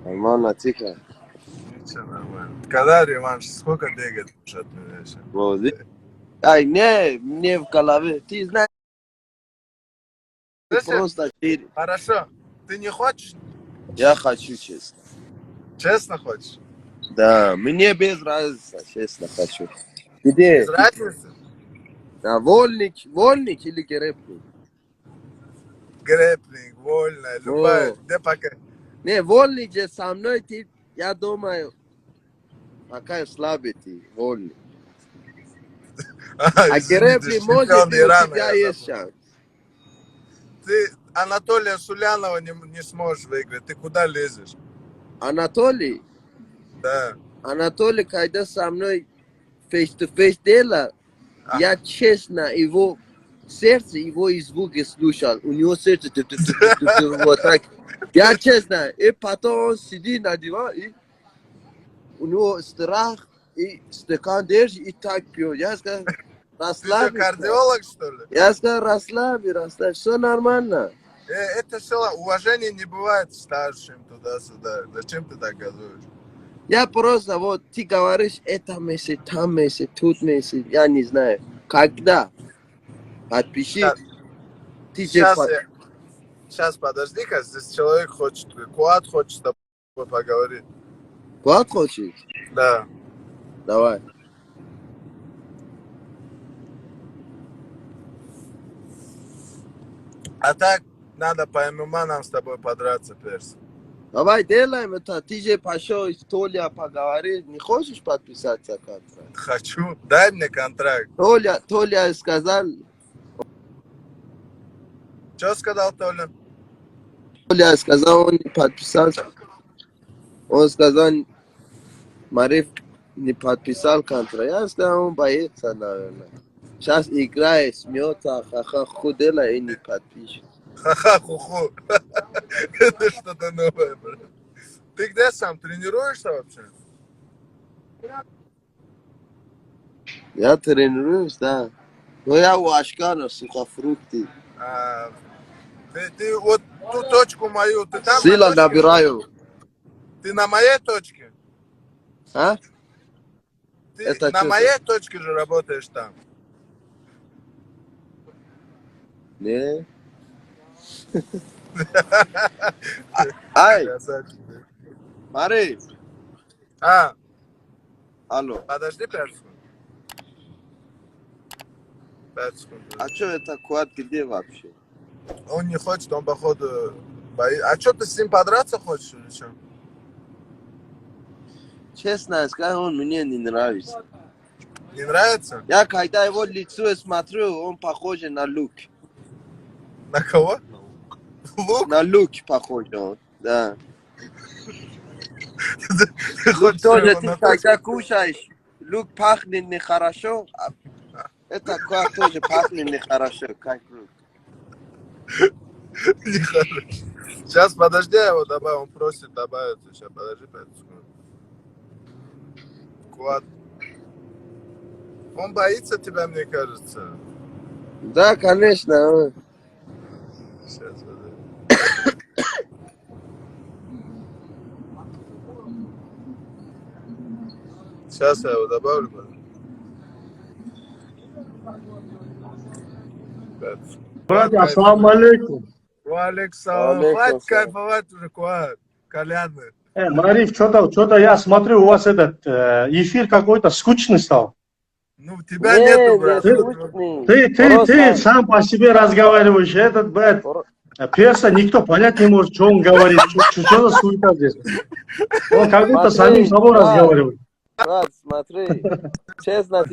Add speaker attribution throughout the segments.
Speaker 1: Нормально, тихо.
Speaker 2: Ничего, нормально. Когда реванш? Сколько бегает от меня еще?
Speaker 1: Вот. Ай, не, мне в голове. Ты знаешь, просто
Speaker 2: Хорошо. Ты не хочешь?
Speaker 1: я хочу, честно.
Speaker 2: Честно хочешь?
Speaker 1: Да, мне без разницы, честно хочу. Где?
Speaker 2: Без разницы?
Speaker 1: А, вольник или гребник?
Speaker 2: Грэплинг, вольная, любая.
Speaker 1: О.
Speaker 2: Где пока?
Speaker 1: Не, вольник же со мной, ты, я думаю, пока слабый ты, вольник. А гребник может,
Speaker 2: чемпион
Speaker 1: и у
Speaker 2: Ирана,
Speaker 1: тебя
Speaker 2: я
Speaker 1: есть
Speaker 2: забыл.
Speaker 1: шанс.
Speaker 2: Ты Анатолия Сулянова не сможешь выиграть. Ты куда лезешь?
Speaker 1: Анатолий,
Speaker 2: Да.
Speaker 1: Анатолий, когда со мной face-to-face делал, я честно его сердце, его и звуки слушал. У него сердце вот так. Я честно, и потом он сидит на диване, и у него страх, и стакан держит, и так пьет. Я сказал,
Speaker 2: Ты что,
Speaker 1: расслабься.
Speaker 2: кардиолог, что ли?
Speaker 1: Я сказал, расслабься, все нормально.
Speaker 2: Это все, уважение не бывает старшим туда-сюда. Зачем ты так газуешь?
Speaker 1: Я просто, вот, ты говоришь, это месяц, там месяц, тут месяц, я не знаю. Когда? Подпиши.
Speaker 2: Сейчас подожди-ка, здесь человек хочет, Куат хочет с тобой поговорить.
Speaker 1: Куда хочешь?
Speaker 2: Да.
Speaker 1: Давай.
Speaker 2: А так, надо по ММА нам с тобой подраться, Перс.
Speaker 1: Давай делаем это. Ты же пошел с Толя поговорить. Не хочешь подписаться контракт?
Speaker 2: Хочу. Дай мне контракт.
Speaker 1: Толя сказал.
Speaker 2: Что сказал Толя?
Speaker 1: Толя сказал, он не подписался. Он сказал, Мариф не подписал контракт. Я сказал, он боится, наверное. Сейчас играет, смеется, ха-ха, худела и не подпишет.
Speaker 2: Ха-ха-ху-ху. Это что-то новое, брат. Ты где сам? Тренируешься вообще?
Speaker 1: Я тренируюсь, да. Но я у Ашкана, сухофрукты.
Speaker 2: Ты вот ту точку мою, ты там
Speaker 1: Сила набираю.
Speaker 2: Ты на моей точке?
Speaker 1: А?
Speaker 2: Ты
Speaker 1: Это
Speaker 2: на
Speaker 1: что
Speaker 2: моей точке же работаешь там?
Speaker 1: Не. Ай, Мариф. Алло.
Speaker 2: Подожди 5 секунд. 5 секунд.
Speaker 1: А что это Куат где вообще?
Speaker 2: Он не хочет, он походу боится. А что, ты с ним подраться хочешь или что?
Speaker 1: Честно скажу, он мне не нравится.
Speaker 2: Не нравится?
Speaker 1: Я когда его лицо смотрю, он похож на Люк.
Speaker 2: На кого? Лук?
Speaker 1: На Люк похож он, да.
Speaker 2: Ты
Speaker 1: Люк тоже, ты когда кушаешь, Люк пахнет нехорошо. Это Куат тоже пахнет нехорошо, как Люк.
Speaker 2: Нехорошо. Сейчас, подожди, я его добавил, он просит добавиться. Сейчас, подожди 5 секунд. Куат. Он боится тебя, мне кажется.
Speaker 1: Да, конечно.
Speaker 2: Сейчас, подожди. Сейчас я его добавлю.
Speaker 3: Братья, ассаламу алейкум.
Speaker 2: Валиксалам. Хватит кайфовать уже, Куат. Кальянный.
Speaker 3: Мариф, что-то я смотрю, у вас этот эфир какой-то скучный стал.
Speaker 2: Ну, тебя нету, брат.
Speaker 3: Ты сам по себе разговариваешь, этот, брат, Перса никто понять не может, что он говорит, что за суета здесь. Он как будто самим собой разговаривает.
Speaker 1: Брат, смотри, честно,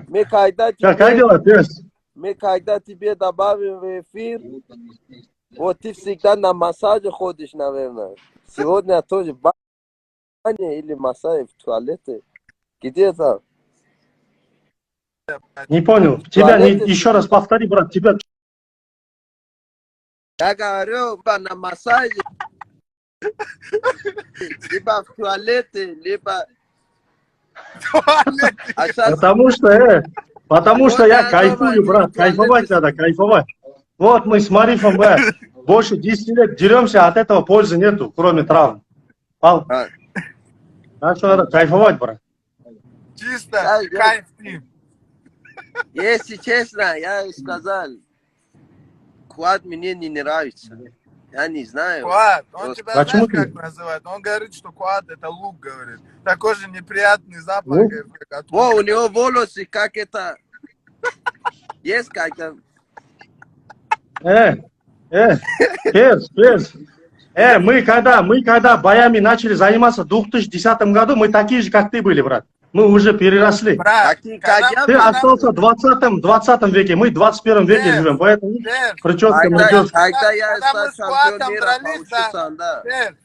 Speaker 1: мы когда
Speaker 3: Как дела, Перс?
Speaker 1: мы когда тебе добавим в эфир, вот ты всегда на массаже ходишь, наверное. Сегодня тоже в бане или массаж в туалете. Где-то.
Speaker 3: Не понял. Тебя еще раз повтори, брат. Тебя...
Speaker 1: Я говорю, на массаже. Либо в туалете, либо...
Speaker 3: Потому что я кайфую, брат. Кайфовать надо, кайфовать. Вот мы с Марифом, брат, больше 10 лет деремся, от этого пользы нету, кроме травм. Ал.
Speaker 1: А.
Speaker 3: Так что надо кайфовать, брат.
Speaker 2: Чисто
Speaker 1: Да,
Speaker 2: кайф тим.
Speaker 1: Если честно, я сказал, Куат мне не нравится. Я не знаю.
Speaker 2: Куат, он
Speaker 1: Просто-
Speaker 2: тебя
Speaker 3: Почему
Speaker 2: знаешь,
Speaker 3: ты?
Speaker 2: как называет? Он говорит, что куат это лук, говорит. Такой же неприятный запах,
Speaker 3: Лук?
Speaker 2: говорит, как от
Speaker 1: Во,
Speaker 2: лука.
Speaker 1: у него волосы, как это... Есть как-то...
Speaker 3: Перс. Мы когда боями начали заниматься в 2010 году, мы такие же, как ты были, брат. Мы уже переросли.
Speaker 2: Брат,
Speaker 1: Такие,
Speaker 2: когда
Speaker 1: как я,
Speaker 3: Ты остался в 20 веке, мы в 21 веке
Speaker 2: Перс,
Speaker 3: живем, поэтому
Speaker 2: Перс,
Speaker 3: прическа
Speaker 1: Когда
Speaker 3: придется.
Speaker 1: я
Speaker 2: когда
Speaker 1: стал
Speaker 2: мы с
Speaker 1: чемпион
Speaker 2: Куатом
Speaker 1: мира,
Speaker 2: дрались,
Speaker 1: получится, да.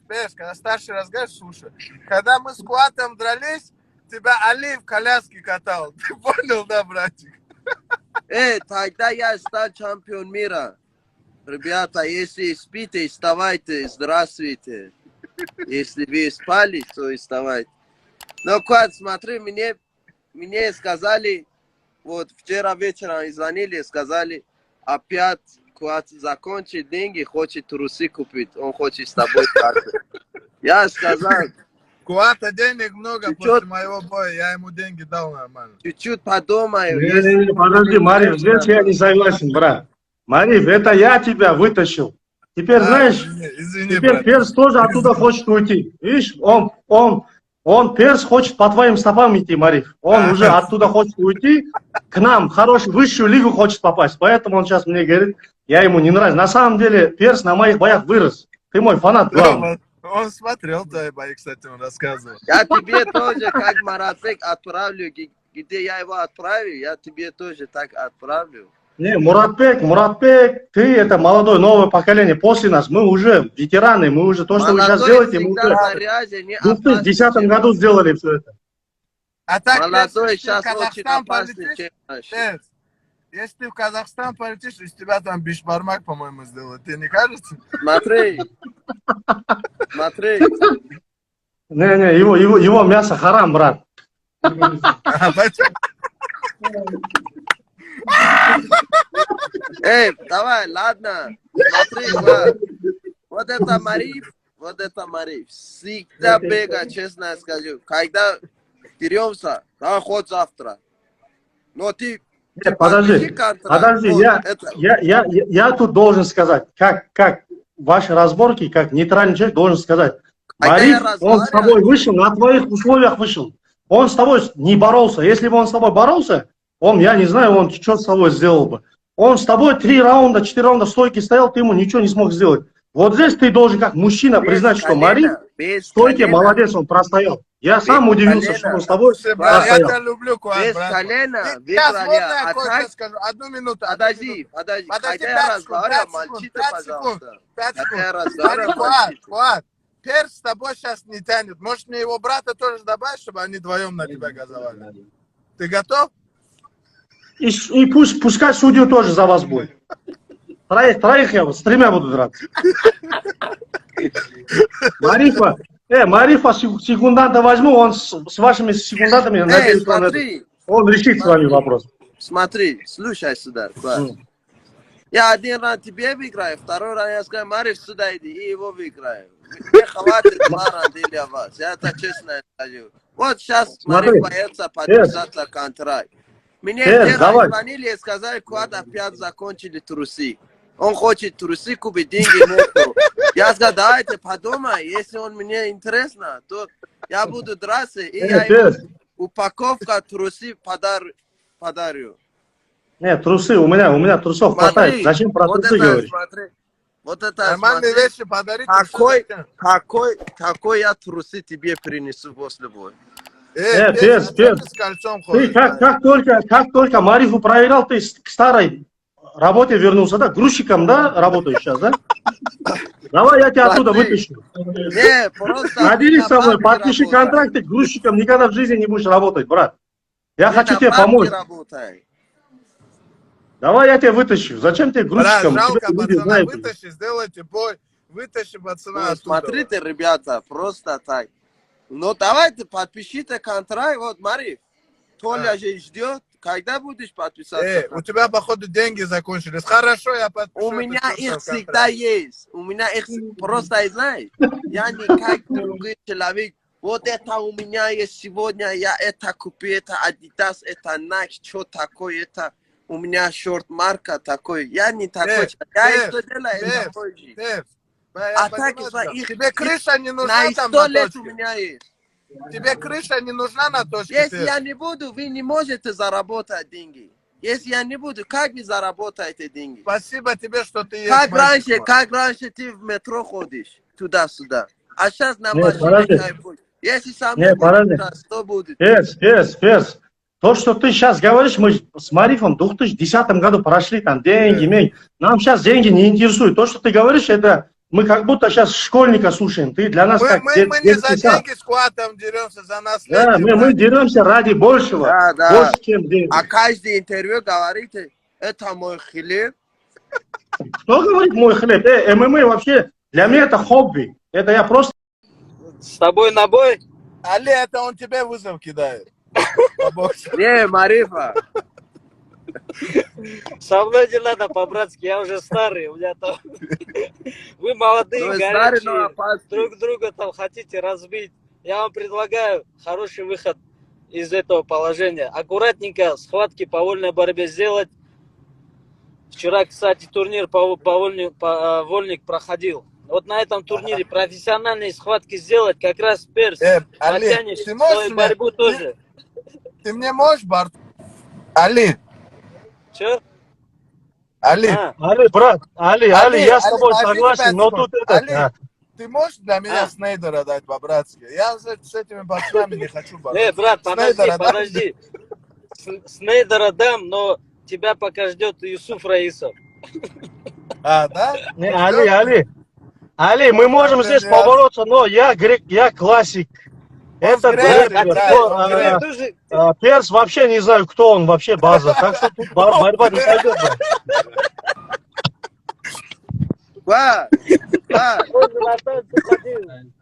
Speaker 2: Перс, когда старший разговариваешь, слушай, когда мы с Куатом дрались, тебя Али в коляске катал. Ты понял, да, братик?
Speaker 1: Тогда я стал чемпион мира. Ребята, если спите, вставайте, здравствуйте. Если вы спали, то вставайте. Но, Куат, смотри, мне сказали, вот вчера вечером звонили, сказали, опять Куат закончил деньги, хочет трусы купить, он хочет с тобой драться. Я сказал,
Speaker 2: Куата денег много
Speaker 1: Ты
Speaker 2: после
Speaker 1: чё?
Speaker 2: моего боя, я ему деньги дал нормально.
Speaker 1: чуть-чуть подумаю.
Speaker 3: Не, подожди, Мариф, здесь я не согласен, брат. Мариф, это я тебя вытащил. Теперь, знаешь,
Speaker 2: извини,
Speaker 3: теперь
Speaker 2: брат.
Speaker 3: Перс тоже оттуда хочет уйти. Видишь, он Перс хочет по твоим стопам идти, Мариф. Он уже оттуда хочет уйти, к нам, хорошую, высшую лигу хочет попасть. Поэтому он сейчас мне говорит, я ему не нравлюсь. На самом деле, Перс на моих боях вырос. Ты мой фанат, главный.
Speaker 2: Он смотрел твои бои, кстати, он рассказывал.
Speaker 1: Я тебе тоже, как Маратбек, отправлю, где я его отправил, я тебе тоже так отправлю.
Speaker 3: Не, Муратбек, ты это молодое, новое поколение. После нас мы уже ветераны, мы уже то, что вы сейчас делаете, мы уже в 2010 году сделали все это.
Speaker 2: А так,
Speaker 1: Молодой
Speaker 2: если ты в
Speaker 1: сейчас очень
Speaker 2: Казахстан
Speaker 1: опасный,
Speaker 2: полетишь,
Speaker 1: чем раньше.
Speaker 2: Перс, если ты в Казахстан полетишь, из тебя там бишбармак, по-моему, сделают. Тебе не кажется?
Speaker 1: Смотри.
Speaker 3: Не, его мясо харам, брат.
Speaker 1: Давай, ладно. Смотри, Влад. Вот это Мариф. Всегда бегает, честно скажу. Когда деремся, да, хоть завтра. Но ты
Speaker 3: Подожди, я тут должен сказать, как ваши разборки, как нейтральный человек должен сказать. Мариф, он с тобой вышел, на твоих условиях вышел. Он с тобой не боролся. Если бы он с тобой боролся, я не знаю, он что с тобой сделал бы. Он с тобой 3 раунда, 4 раунда стойки стоял, ты ему ничего не смог сделать. Вот здесь ты должен как мужчина признать, что Мариф в стойке молодец, он простоял. Я сам удивился, что он с тобой
Speaker 2: Я
Speaker 3: простоял.
Speaker 2: тебя люблю, Куат,
Speaker 1: без
Speaker 2: брат.
Speaker 1: колена
Speaker 2: Сейчас
Speaker 1: выиграли.
Speaker 2: можно я
Speaker 1: А
Speaker 2: кое-что
Speaker 1: так,
Speaker 2: скажу? Одну минуту.
Speaker 1: подожди.
Speaker 2: Подожди,
Speaker 1: Когда
Speaker 2: 5
Speaker 1: я
Speaker 2: секунд,
Speaker 1: разговариваю,
Speaker 2: 5 секунд,
Speaker 1: молчите,
Speaker 2: 5 секунд,
Speaker 1: пожалуйста.
Speaker 2: 5
Speaker 1: Когда я
Speaker 2: секунд.
Speaker 1: разговариваю,
Speaker 2: Смотри,
Speaker 1: молчите.
Speaker 2: Куат, Перс с тобой сейчас не тянет. Может, мне его брата тоже добавить, чтобы они вдвоем на тебя газовали? Ты готов?
Speaker 3: И пускай судью тоже за вас будет. Троих я с 3 буду драться. Марифа секунданта возьму, он с вашими секундантами, надеюсь, он решит с вами вопрос.
Speaker 1: Смотри, слушай сюда. Я один раз тебе выиграю, второй раз я скажу, Мариф, сюда иди, и его выиграю. Мне хватит 2 раунда для вас, я это честно скажу. Вот сейчас Мариф боится подписаться контракт. Мне вчера звонили и сказали, Куат опять закончили трусы. Он хочет трусы купить, деньги нету. Я сказал, давайте подумай, если он мне интересно, то я буду драться, и я ему упаковка трусы подарю.
Speaker 3: Нет, трусы, у меня трусов хватает. Зачем про трусы говоришь?
Speaker 1: Вот это,
Speaker 2: нормальные вещи подарить.
Speaker 1: какой я трусы тебе принесу после боя.
Speaker 3: Перс, ты как только Марифу проиграл, ты к старой работе вернулся, да? Грузчиком, да, работаешь сейчас, да? Давай я тебя оттуда вытащу.
Speaker 1: Не, просто...
Speaker 3: Набери со мной, подпиши контракты, грузчиком никогда в жизни не будешь работать, брат. Я хочу тебе помочь. Давай я тебя вытащу. Зачем тебе грузчиком?
Speaker 2: Брат, жалко, пацана, вытащи, сделайте бой. Вытащи пацана.
Speaker 1: Смотрите, ребята, просто так. Ну, давайте подпишите контракт. Вот, Мариф, Толя же ждет. когда будешь подписаться?
Speaker 2: У тебя, походу, деньги закончились. Хорошо, я подпишу.
Speaker 1: У меня их всегда есть. У меня их просто, знаешь, я не как другой человек. Вот это у меня есть сегодня, я это купил, это Adidas, это Nike, что такое, это у меня шорт-марка такой. Я не такой человек. Я что делаю, это такой же. А так,
Speaker 2: тебе крыша не нужна
Speaker 1: на
Speaker 2: там
Speaker 1: 100
Speaker 2: на
Speaker 1: лет
Speaker 2: точке.
Speaker 1: у меня есть.
Speaker 2: Тебе крыша не нужна на точке.
Speaker 1: Если я не буду, вы не можете заработать деньги. Если я не буду, как вы заработаете деньги?
Speaker 2: Спасибо тебе, что ты есть.
Speaker 1: Как раньше ты в метро ходишь, туда-сюда. А сейчас на
Speaker 3: Нет,
Speaker 1: машине будешь. Если со мной будет, что будет?
Speaker 3: Перс. То, что ты сейчас говоришь, мы с Марифом в 2010 году прошли там деньги. Нам сейчас деньги не интересуют. То, что ты говоришь, это мы как будто сейчас школьника слушаем. Ты для нас как
Speaker 2: мы не за деньги с Куатом деремся, за наследие.
Speaker 3: Да, мы деремся ради большего.
Speaker 1: Да.
Speaker 3: Больше, чем деньги.
Speaker 1: А каждое интервью говорите, это мой хлеб.
Speaker 3: Кто говорит мой хлеб? ММА вообще, для меня это хобби. Это я просто...
Speaker 4: С тобой на бой?
Speaker 2: Али, это он тебе вызов кидает.
Speaker 1: Не, Марифа.
Speaker 4: Со мной не надо по-братски, я уже старый, у меня там... Вы молодые, горячие, друг друга там хотите разбить. Я вам предлагаю хороший выход из этого положения. Аккуратненько схватки по вольной борьбе сделать. Вчера, кстати, турнир по вольник проходил. Вот на этом турнире профессиональные схватки сделать, как раз Перс. Потянешь свою борьбу тоже.
Speaker 2: Ты мне можешь, Барт? Али.
Speaker 4: Че?
Speaker 2: Али.
Speaker 3: Али, брат, Али, я с тобой согласен, но тут это...
Speaker 2: Ты можешь для меня Снейдера дать по-братски? Я с этими пацанами не хочу бороться.
Speaker 4: Брат, подожди. Снейдера дам, но тебя пока ждет Юсуф Раисов.
Speaker 2: А, да?
Speaker 3: Не, Али, мы можем здесь побороться, но я классик. Это Перс вообще не знаю, кто он, вообще база. Так что тут борьба не пойдет.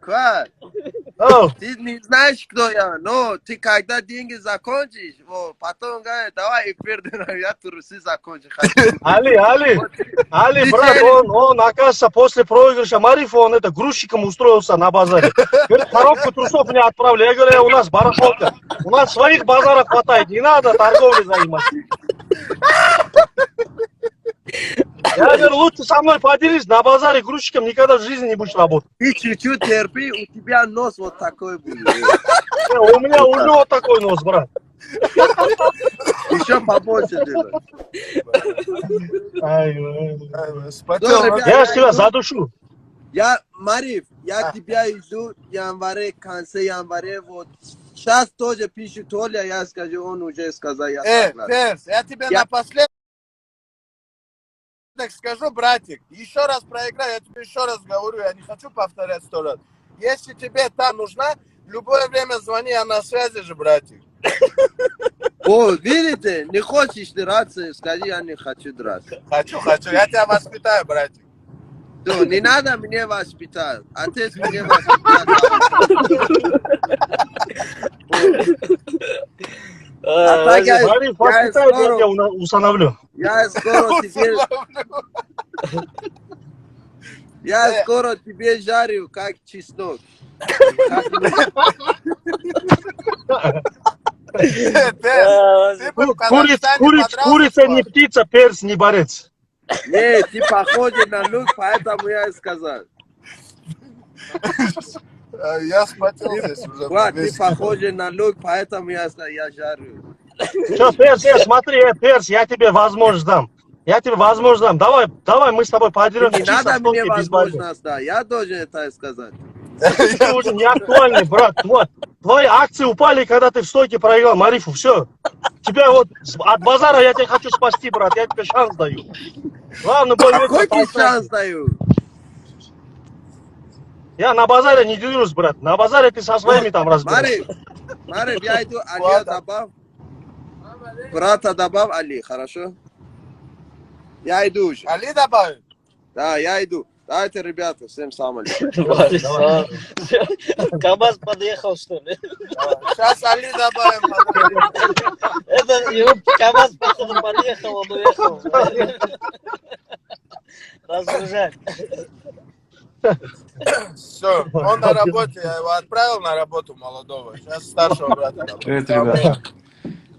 Speaker 1: Квад, ты не знаешь, кто я, но ты когда деньги закончишь, потом говоришь, давай эфир, я трусы закончу.
Speaker 3: Али, брат, он, оказывается, после проигрыша Марифа, он это грузчиком устроился на базаре. Говорит, коробку трусов мне отправили. Я говорю, у нас барахолка, у нас своих базаров хватает, не надо торговлей заниматься. Я говорю, лучше со мной поделись, на базаре грузчиком никогда в жизни не будешь работать.
Speaker 1: Ты чуть-чуть терпи, у тебя нос вот такой будет.
Speaker 3: У меня уже вот такой нос, брат.
Speaker 1: Еще побольше делай.
Speaker 3: Я тебя задушу.
Speaker 1: Мариф, я тебя иду в январе, в конце января, вот. Сейчас тоже пишет Толя, я скажу, он уже сказал, я согласен.
Speaker 2: Перс, я тебе напоследок скажу, братик, еще раз проиграю, я тебе еще раз говорю, я не хочу повторять 100 раз. Если тебе та нужна, в любое время звони, я на связи же, братик.
Speaker 1: О, видите, не хочешь драться, скажи, я не хочу драться.
Speaker 2: Хочу, я тебя воспитаю, братик.
Speaker 1: То, не надо меня воспитать, отец меня воспитает.
Speaker 3: Мариф, воспитай, я установлю.
Speaker 1: Я скоро тебе жарю, как чеснок.
Speaker 3: Курица не птица, перс не борец.
Speaker 1: Не, ты похож на лук, поэтому я и сказал.
Speaker 2: Я спотелся уже.
Speaker 1: Ты похож на лук, поэтому я сказал, я жарю.
Speaker 3: Что, Перс, смотри, Перс, я тебе возможность дам. Давай мы с тобой поделимся.
Speaker 1: Не надо мне возможность дать, я должен это сказать.
Speaker 3: Ты уже не актуальный, брат. Твои акции упали, когда ты в стойке проиграл Марифу. Все. Тебя вот от базара я тебя хочу спасти, брат. Я тебе шанс даю. Главное,
Speaker 1: какой ты шанс даю?
Speaker 3: Я на базаре не делюсь, брат. На базаре ты со своими там разбираешься.
Speaker 1: Мариф, я иду, Али добавь. Брата добавь, Али, хорошо? Я иду уже.
Speaker 2: Али добавь?
Speaker 1: Да, я иду. Давайте, ребята, всем салам алейкум.
Speaker 4: КамАЗ подъехал, что ли?
Speaker 2: Сейчас Али добавим.
Speaker 4: надо, его КамАЗ, походу, подъехал, он уехал. Разгружать.
Speaker 2: Все, он на работе, я его отправил на работу молодого. Сейчас старшего брата.
Speaker 5: Привет, ребята.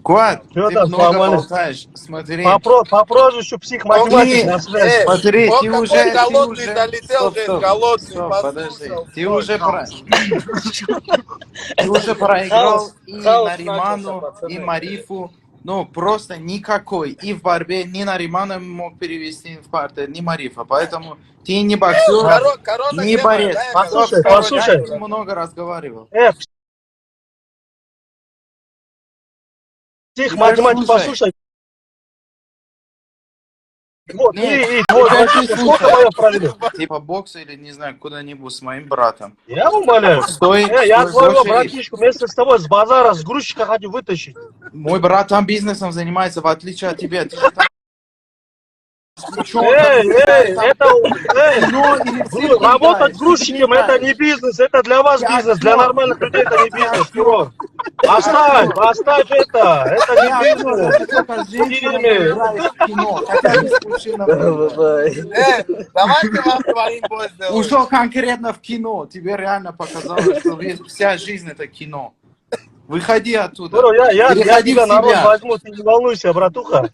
Speaker 5: Куат,
Speaker 3: Чё
Speaker 5: ты
Speaker 3: там,
Speaker 5: много
Speaker 3: сломали?
Speaker 5: болтаешь. Смотри.
Speaker 3: По прозвищу психматематик на связи.
Speaker 5: Смотри,
Speaker 2: он
Speaker 5: ты
Speaker 2: какой
Speaker 5: уже...
Speaker 2: голодный долетел, здесь голодный,
Speaker 5: Стоп, подожди.
Speaker 2: послушал.
Speaker 5: Ты уже проиграл и
Speaker 4: хаос
Speaker 5: Нариману,
Speaker 4: начался,
Speaker 5: и
Speaker 4: пацаны.
Speaker 5: Марифу. Ну, просто никакой. И в борьбе ни Наримана мог перевести в партер, ни Марифа. Поэтому ты не боксер,
Speaker 2: Корона
Speaker 5: не
Speaker 2: где
Speaker 5: борец.
Speaker 2: моя?
Speaker 3: Послушай,
Speaker 5: Стоп,
Speaker 3: послушай.
Speaker 5: я много разговаривал.
Speaker 3: Психматематик, послушай. Вот,
Speaker 5: Нет,
Speaker 3: и твой братишка, сколько боев провели?
Speaker 5: Типа бокса или, не знаю, куда-нибудь с моим братом.
Speaker 3: Я умоляю.
Speaker 5: Стой,
Speaker 3: Я
Speaker 5: стой,
Speaker 3: твоего
Speaker 5: стой,
Speaker 3: братишку вместе с тобой с базара, с грузчика хочу вытащить.
Speaker 5: Мой брат там бизнесом занимается, в отличие от тебя. Ты же там...
Speaker 3: Работать грузчиком это не бизнес, это для вас бизнес, для нормальных людей это не бизнес, Курон. Оставь это не бизнес.
Speaker 2: Давайте вам твоим бой сделаем.
Speaker 5: Ушел конкретно в кино. Тебе реально показалось, что вся жизнь это кино. Выходи оттуда.
Speaker 3: Я
Speaker 5: Переходи
Speaker 3: тебя
Speaker 5: в
Speaker 3: народ
Speaker 5: себя.
Speaker 3: возьму, ты не волнуйся, братуха.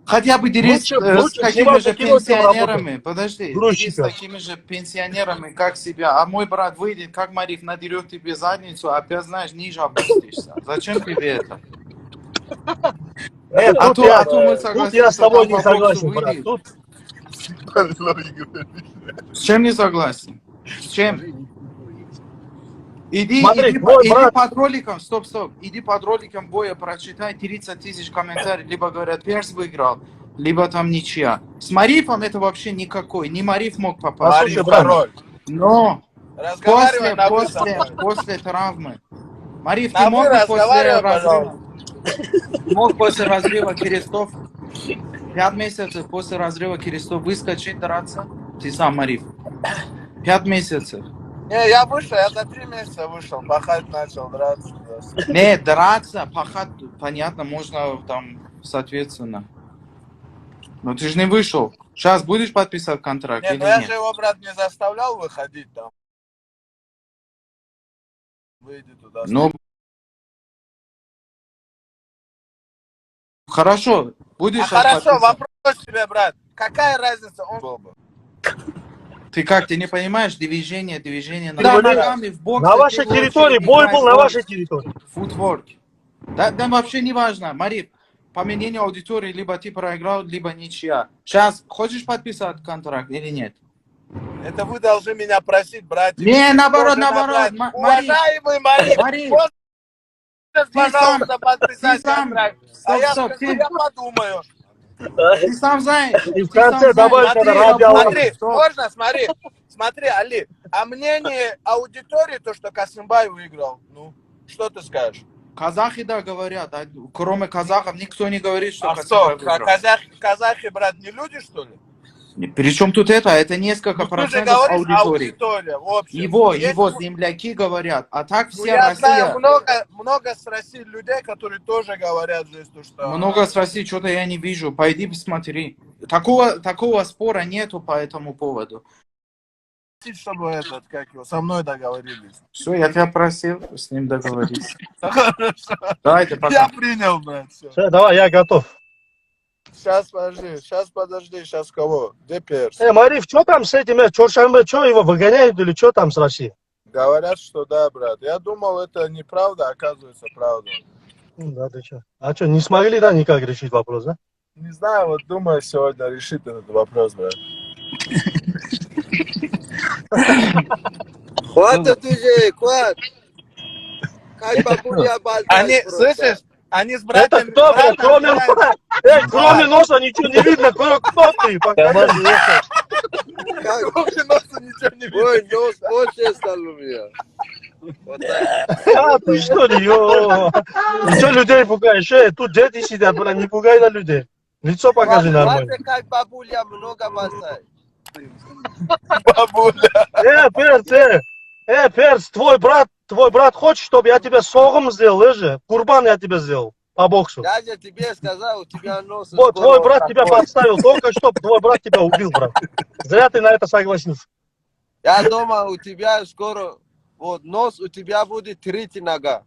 Speaker 5: Хотя бы дерись
Speaker 3: Лучше
Speaker 5: с такими же
Speaker 3: снимать кино, чем
Speaker 5: пенсионерами. Подожди, дерись с
Speaker 3: грузчика.
Speaker 5: такими же пенсионерами, как себя. А мой брат выйдет, как Мариф, надерет тебе задницу, а опять, знаешь, ниже опустишься. Зачем тебе это?
Speaker 3: Тут я с тобой не согласен, брат. Тут
Speaker 5: С чем не согласен? С чем? Иди под роликом, стоп, иди под роликом боя, прочитай 30 тысяч комментариев, либо говорят, Перс выиграл, либо там ничья. С Марифом это вообще никакой, не Мариф мог попасть.
Speaker 2: Мариф король.
Speaker 5: Но
Speaker 2: Разговаривай
Speaker 5: после травмы. Мариф,
Speaker 2: на
Speaker 5: ты мог бы
Speaker 2: вы
Speaker 5: после разрыва крестов, 5 месяцев после разрыва крестов выскочить, драться? Ты сам, Мариф. 5 месяцев.
Speaker 2: Не, я вышел, я за 3 месяца вышел, пахать начал, драться.
Speaker 5: Не, драться, пахать, понятно, можно там, соответственно. Но ты же не вышел. Сейчас будешь подписывать контракт
Speaker 2: Нет,
Speaker 5: или
Speaker 2: я
Speaker 5: нет?
Speaker 2: же его, брат, не заставлял выходить там. Выйди туда.
Speaker 5: Ну, хорошо, будешь
Speaker 2: хорошо,
Speaker 5: подписывать.
Speaker 2: вопрос тебе, брат. Какая разница, он был бы?
Speaker 5: Ты как, ты не понимаешь движение ногами в боксе?
Speaker 3: на вашей территории, бой был на вашей территории.
Speaker 5: Футворк. Да вообще не важно, Мариф. По мнению аудитории, либо ты проиграл, либо ничья. Сейчас, хочешь подписать контракт или нет?
Speaker 2: Это вы должны меня просить, братья.
Speaker 5: Не, наоборот.
Speaker 2: Уважаемый Мариф, пожалуйста, подписать контракт. А я подумаю.
Speaker 5: Ты сам знаешь.
Speaker 3: И в конце добавить надо ради
Speaker 2: Можно, смотри, Али. А мнение аудитории, то, что Касымбай выиграл, ну, что ты скажешь?
Speaker 5: Казахи, да, говорят. А кроме казахов никто не говорит, что
Speaker 2: Касымбай
Speaker 5: выиграл.
Speaker 2: Казахи, брат, не люди, что ли?
Speaker 5: Причем тут это несколько процентов аудитории. Его земляки говорят, а так вся
Speaker 2: я
Speaker 5: Россия.
Speaker 2: Знаю много с России людей, которые тоже говорят здесь, что...
Speaker 5: Много с России, что-то я не вижу. Пойди посмотри. Такого спора нету по этому поводу.
Speaker 2: Чтобы со мной договорились.
Speaker 5: Все, я тебя просил с ним договориться.
Speaker 2: Хорошо.
Speaker 5: Давайте, пока.
Speaker 2: Я принял, брат. Все.
Speaker 3: Давай, я готов.
Speaker 2: Сейчас подожди, сейчас кого? Где Перс?
Speaker 3: Мариф, что там с этим, Чоршанбе, что его выгоняют или что там с Россией?
Speaker 2: Говорят, что да, брат. Я думал, это неправда, оказывается, правда.
Speaker 3: Да, ты что? А что, не смогли, да, никак решить вопрос, да?
Speaker 2: Не знаю, вот думаю, сегодня решит этот вопрос, брат.
Speaker 1: Хватит уже, хватит. Как бабуля
Speaker 2: Они, слышишь? Они с братьями...
Speaker 3: Это кто, блядь, кроме носа ничего не видно, кто ты?
Speaker 2: Кроме носа ничего не видно.
Speaker 1: Ой, нос больше стал у меня. Вот так.
Speaker 3: А, ты что ли, Ты что людей пугаешь? Тут дети сидят, блядь, не пугай на людей. Лицо покажи нормально.
Speaker 1: Хватит, как бабуля много бросает.
Speaker 2: Бабуля.
Speaker 3: Перс, твой брат хочет, чтобы я тебе согом сделал, же? Курбан я тебе сделал. по боксу.
Speaker 1: Я же тебе сказал, у тебя нос...
Speaker 3: Вот, твой брат тебя подставил, только что твой брат тебя убил, брат. Зря ты на это согласился.
Speaker 1: Я думал, у тебя скоро... Вот, нос у тебя будет третья нога.